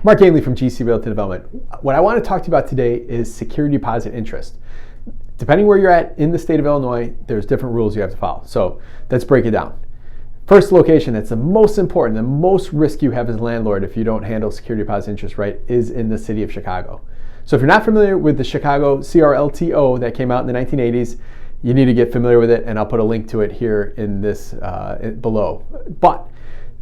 Mark Ainley from 𝗥𝗲𝗹𝘁 𝗟𝗟𝗖. What I want to talk to you about today is security deposit interest. Depending where you're at in the state of Illinois, there's different rules you have to follow. So let's break it down. First location that's the most important, the most risk you have as a landlord if you don't handle security deposit interest right, is in the city of Chicago. So if you're not familiar with the Chicago CRLTO that came out in the 1980s, you need to get familiar with it, and I'll put a link to it here in this below. But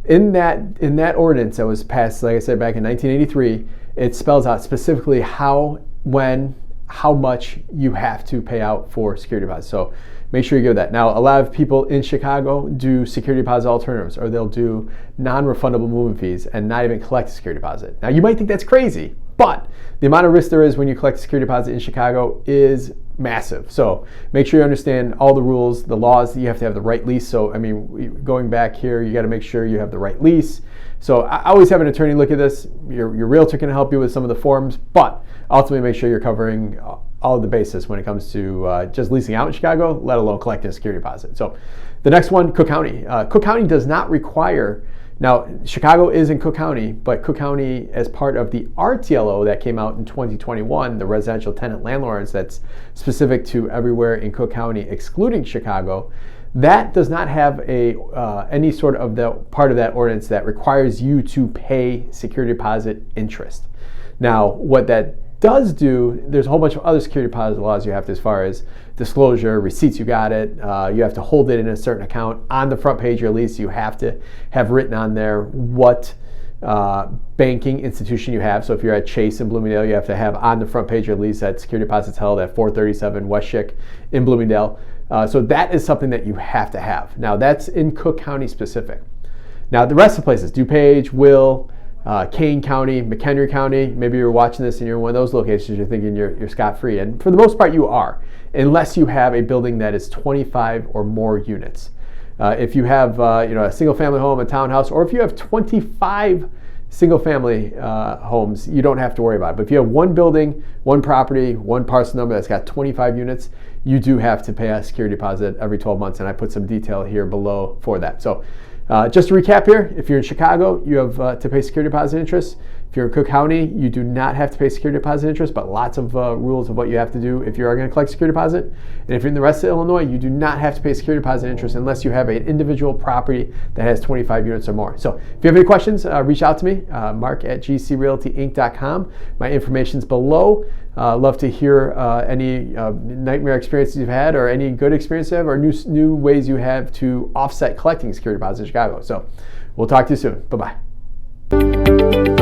in that ordinance that was passed, like I said, back in 1983, it spells out specifically how, when, how much you have to pay out for security deposits. So make sure you give that. Now, a lot of people in Chicago do security deposit alternatives, or they'll do non-refundable moving fees and not even collect a security deposit. Now, you might think that's crazy, but the amount of risk there is when you collect a security deposit in Chicago is massive. So make sure you understand all the rules, the laws. You have to have the right lease. So, I mean, going back here, you got to make sure you have the right lease. So I always have an attorney look at this. Your realtor can help you with some of the forms, but ultimately make sure you're covering all of the bases when it comes to just leasing out in Chicago, let alone collecting a security deposit. So the next one, Cook County. Cook County does not require, now Chicago is in Cook County, but Cook County, as part of the RTLO that came out in 2021, the residential tenant landlords that's specific to everywhere in Cook County excluding Chicago, that does not have any sort of the part of that ordinance that requires you to pay security deposit interest. Now, what that does do, there's a whole bunch of other security deposit laws you have to, as far as disclosure, receipts, you got it, you have to hold it in a certain account. On the front page of your lease, you have to have written on there what banking institution you have. So if you're at Chase in Bloomingdale, you have to have on the front page of your lease that security deposits held at 437 West Schick in Bloomingdale. So that is something that you have to have. Now that's in Cook County specific. Now the rest of the places, DuPage, Will, Kane County, McHenry County, maybe you're watching this and you're in one of those locations, you're thinking you're scot-free. And for the most part you are, unless you have a building that is 25 or more units. If you have a single family home, a townhouse, or if you have 25 single family homes, you don't have to worry about it. But if you have one building, one property, one parcel number that's got 25 units, you do have to pay a security deposit every 12 months. And I put some detail here below for that. So just to recap here, if you're in Chicago, you have to pay security deposit interest. If you're in Cook County, you do not have to pay security deposit interest, but lots of rules of what you have to do if you are going to collect security deposit. And if you're in the rest of Illinois, you do not have to pay security deposit interest unless you have an individual property that has 25 units or more. So if you have any questions, reach out to me, Mark at 𝗥𝗲𝗹𝘁 My information's below. Love to hear any nightmare experiences you've had, or any good experiences you have, or new ways you have to offset collecting security deposits in Chicago. So we'll talk to you soon. Bye-bye.